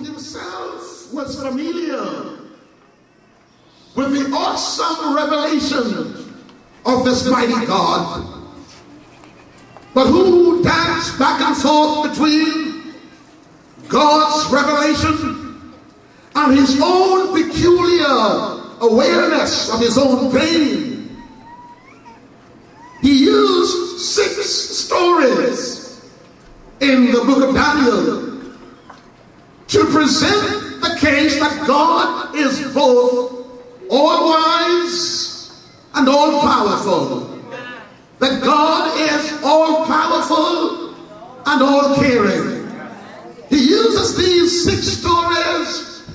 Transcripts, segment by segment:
himself was familiar with the awesome revelation of this mighty God, but who danced back and forth between God's revelation and his own peculiar awareness of his own pain. He used 6 stories in the book of Daniel to present the case that God is both all-wise and all-powerful. That God is all-powerful and all-caring. He uses these 6 stories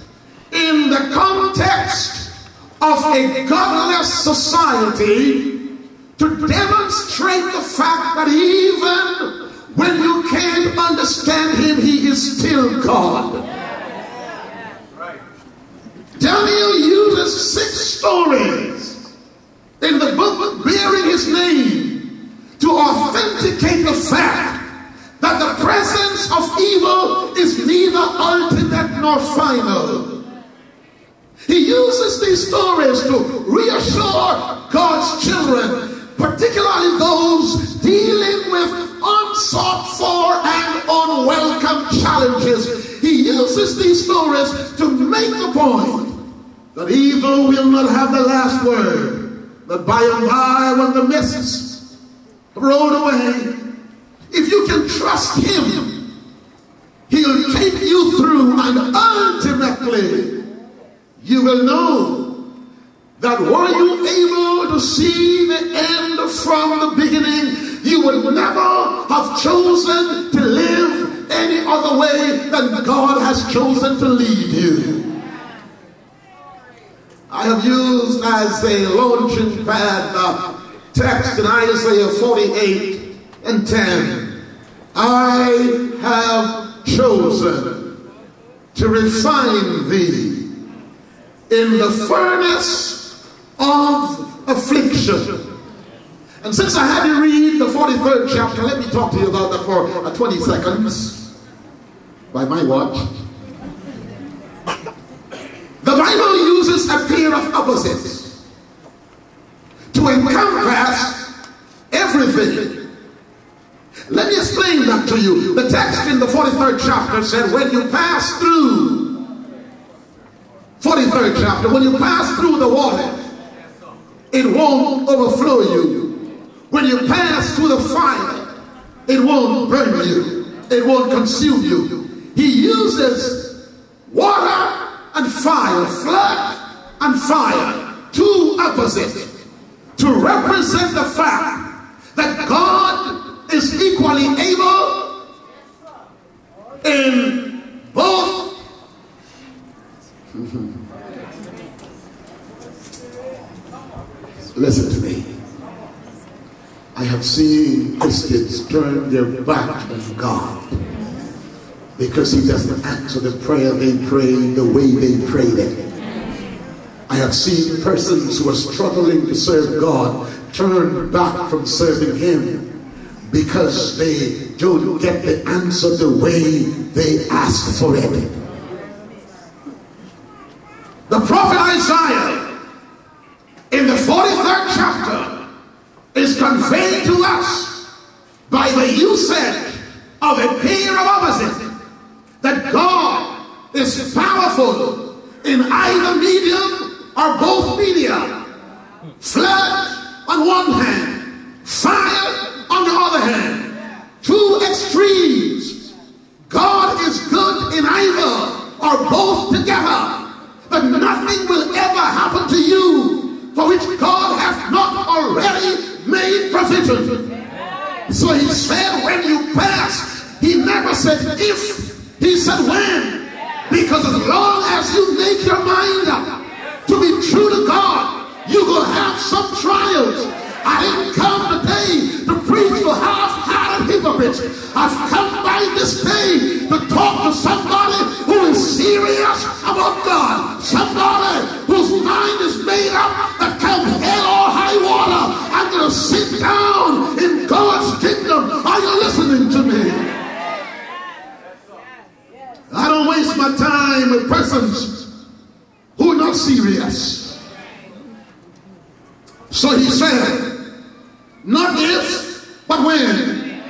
in the context of a godless society to demonstrate the fact that even when you can't understand him, he is still God. Daniel uses 6 stories in the book bearing his name to authenticate the fact that the presence of evil is neither ultimate nor final. He uses these stories to reassure God's children, particularly those dealing with unsought for and unwelcome challenges. He uses these stories to make the point that evil will not have the last word, that by and by when the mists rolled away, if you can trust him, he'll take you through, and ultimately you will know that were you able to see the end from the beginning, you would never have chosen to live any other way than God has chosen to lead you. I have used as a launching pad text in Isaiah 48 and 10. I have chosen to refine thee in the furnace of affliction. And since I had to read the 43rd chapter, let me talk to you about that for 20 seconds by my watch. The Bible uses a pair of opposites to encompass everything. Let me explain that to you. The text in the 43rd chapter said, when you pass through, 43rd chapter, when you pass through the water, it won't overflow you. When you pass through the fire, it won't burn you. It won't consume you. He uses water and fire, flood and fire, 2 opposites, to represent the fact that God is equally able in both. Listen to me. I have seen Christians turn their back on God because he doesn't answer the prayer they pray the way they prayed it. I have seen persons who are struggling to serve God turn back from serving him because they don't get the answer the way they ask for it. The prophet Isaiah in the 43rd chapter is conveyed to us by the usage of a pair of opposites that God is powerful in either medium or both media. Flood on one hand, fire on the other hand. 2 extremes. God is good in either or both together. But nothing will ever happen to you for which God has not already made provision. So he said when you pass, he never said if, he said when. Because as long as you make your mind up to be true to God, you will have some trials. I didn't come today to preach to half-hearted hypocrites. I've come by this day to talk to somebody who is serious about God. Somebody whose mind is made up that come hell or high water, I'm going to sit down in God's kingdom. Are you listening to me? I don't waste waste my time with persons who are not serious. So he said, not if, but when.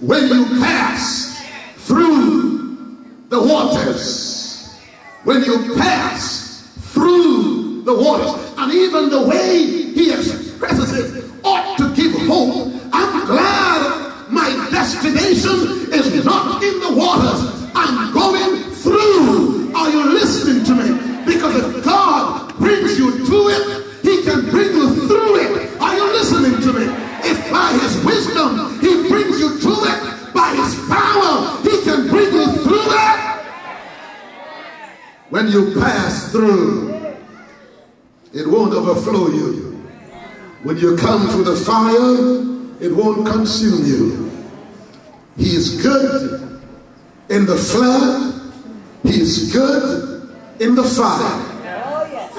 When you pass through the waters. When you pass through the waters. And even the way he expresses it ought to give hope. I'm glad my destination is not in the waters. I'm going through. Are you listening to me? Because if God brings you to it, he can bring you through it. Are you listening to me? If by his wisdom he brings you to it, by his power he can bring you through it. When you pass through, it won't overflow you. When you come through the fire, it won't consume you. He is good in the flood. He is good in the fire.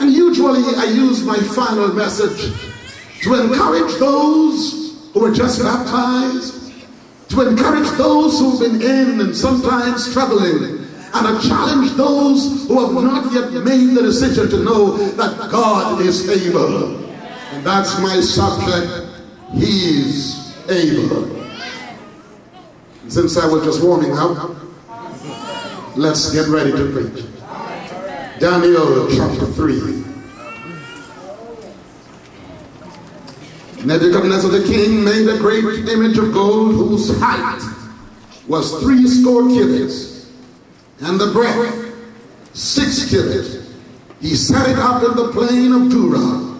And usually I use my final message to encourage those who are just baptized, to encourage those who've been in and sometimes struggling, and to challenge those who have not yet made the decision to know that God is able. And that's my subject. He's able. Since I was just warming up, let's get ready to preach. Daniel chapter 3. Nebuchadnezzar the king made a great image of gold whose height was 60 cubits, and the breadth 6 cubits. He set it up in the plain of Dura,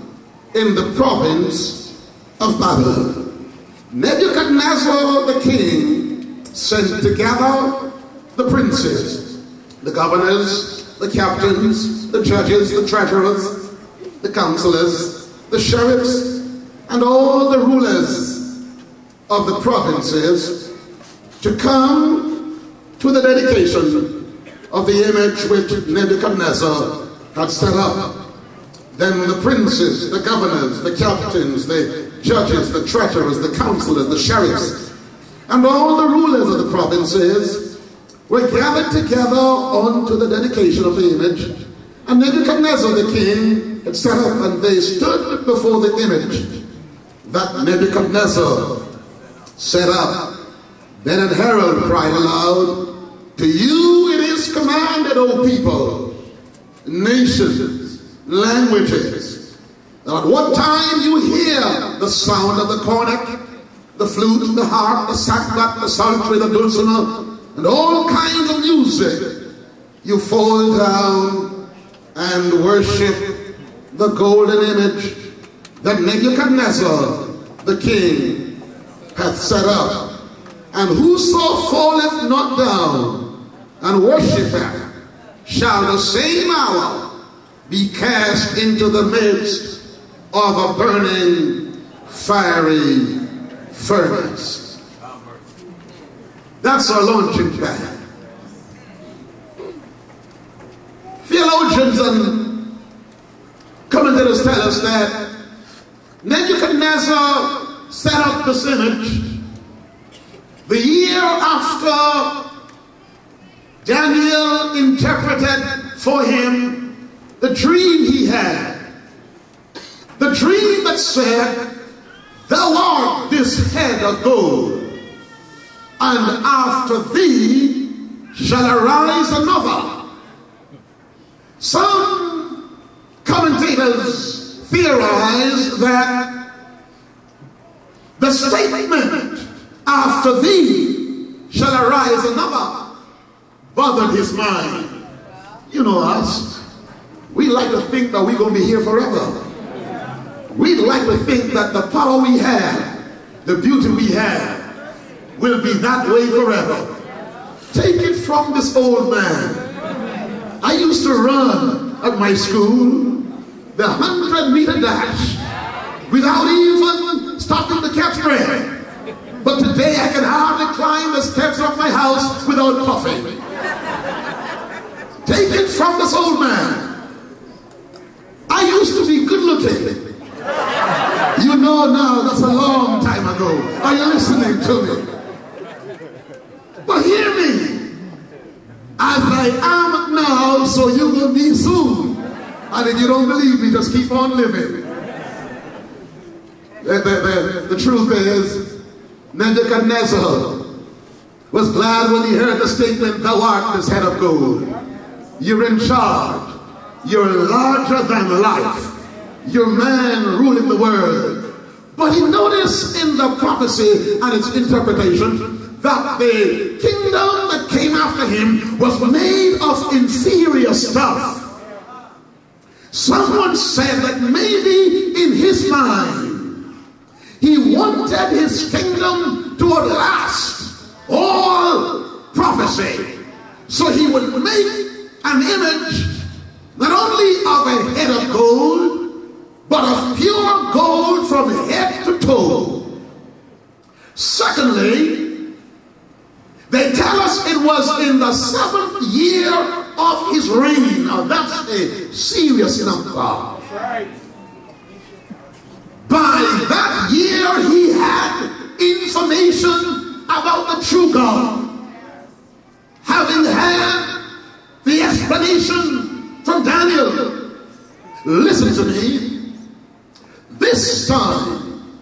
in the province of Babylon. Nebuchadnezzar the king sent together the princes, the governors, the captains, the judges, the treasurers, the counselors, the sheriffs, and all the rulers of the provinces to come to the dedication of the image which Nebuchadnezzar had set up. Then the princes, the governors, the captains, the judges, the treasurers, the counselors, the sheriffs, and all the rulers of the provinces were gathered together unto the dedication of the image. And Nebuchadnezzar the king had set up, and they stood before the image that Nebuchadnezzar set up. Then an herald cried aloud, to you it is commanded, O people, nations, languages, that at what time you hear the sound of the cornet, the flute, the harp, the sackbut, the psaltery, the dulcimer, and all kinds of music, you fall down and worship the golden image that Nebuchadnezzar the king hath set up. And whoso falleth not down and worshipeth shall the same hour be cast into the midst of a burning fiery furnace. That's our launching pad. Theologians and commentators tell us that Nebuchadnezzar set up this image the year after Daniel interpreted for him the dream he had. The dream that said, thou art this head of gold, and after thee shall arise another. Some commentators theorize that the statement, after thee shall arise another, bothered his mind. You know us. We like to think that we're going to be here forever. We like to think that the power we have, the beauty we have, will be that way forever. Take it from this old man. I used to run at my school the 100-meter dash without even stopping to catch breath. But today I can hardly climb the steps of my house without puffing. Take it from this old man. I used to be good looking. You know now, that's a long time ago. Are you listening to me? But hear me. As I am now, so you will be soon. And if you don't believe me, just keep on living. The truth is, Nebuchadnezzar was glad when he heard the statement, thou art this head of gold. You're in charge. You're larger than life. You're man ruling the world. But he noticed in the prophecy and its interpretation that the kingdom that came after him was made of inferior stuff. Someone said that maybe in his mind he wanted his kingdom to outlast all prophecy. So he would make an image not only of a head of gold, but of pure gold from head to toe. Secondly, they tell us it was in the 7th year of his reign. Now that's a serious number. By that year he had information about the true God. Having had the explanation from Daniel, listen to me, this time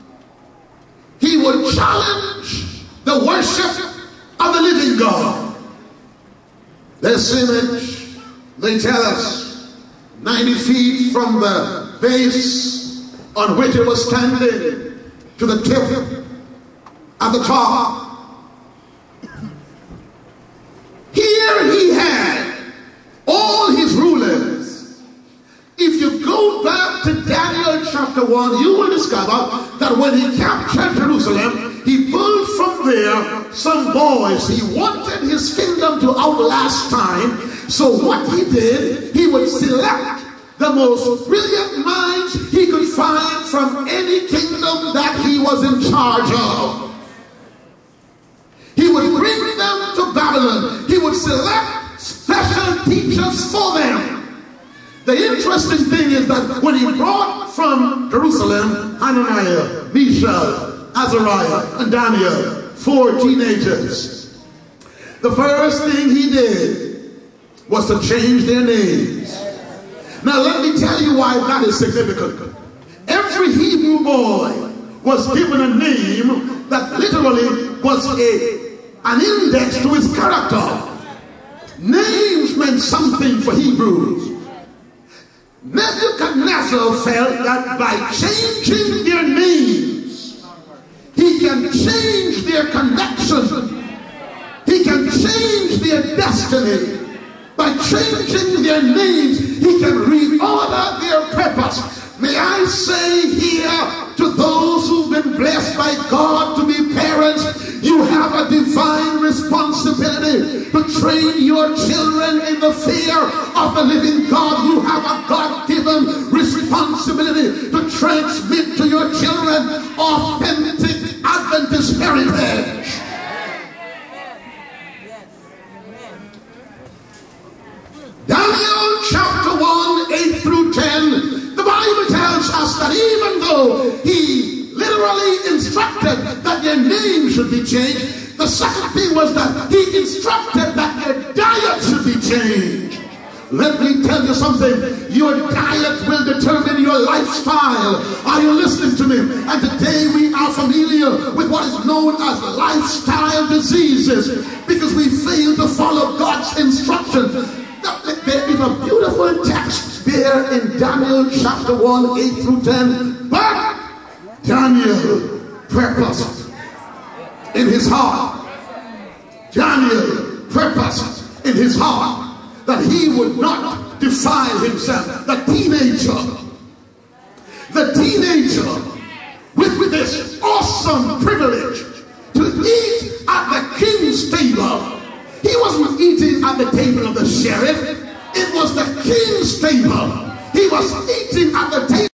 he would challenge the worship of the living God. This image, they tell us, 90 feet from the base on which it was standing to the tip at the top. Here he had all his rulers. If you go back to Daniel chapter 1, you will discover that when he captured Jerusalem, he pulled from there some boys. He wanted his kingdom to outlast time. So what he did, he would select the most brilliant minds he could find from any kingdom that he was in charge of. He would bring them to Babylon. He would select special teachers for them. The interesting thing is that when he brought from Jerusalem Hananiah, Mishael, Azariah, and Daniel, 4 teenagers, the first thing he did was to change their names. Now let me tell you why that is significant. Every Hebrew boy was given a name that literally was an index to his character. Names meant something for Hebrews. Nebuchadnezzar felt that by changing their names, he can change their connection. He can change their destiny. By changing their names, he can reorder their purpose. May I say here to those who've been blessed by God to be parents, you have a divine responsibility to train your children in the fear of the living God. You have a God-given responsibility to transmit to your children authentic Adventist heritage. Daniel chapter 1, 8 through 10, the Bible tells us that even though he literally instructed that their name should be changed, the second thing was that he instructed that their diet should be changed. Let me tell you something. Your diet will determine your lifestyle. Are you listening to me? And today we are familiar with what is known as lifestyle diseases because we fail to follow God's instructions. There is a beautiful text there in Daniel chapter 1, 8 through 10. But Daniel purposed in his heart. Daniel purposed in his heart that he would not defile himself. The teenager with this awesome privilege to eat at the king's table. He wasn't eating at the table of the sheriff. It was the king's table. He was eating at the table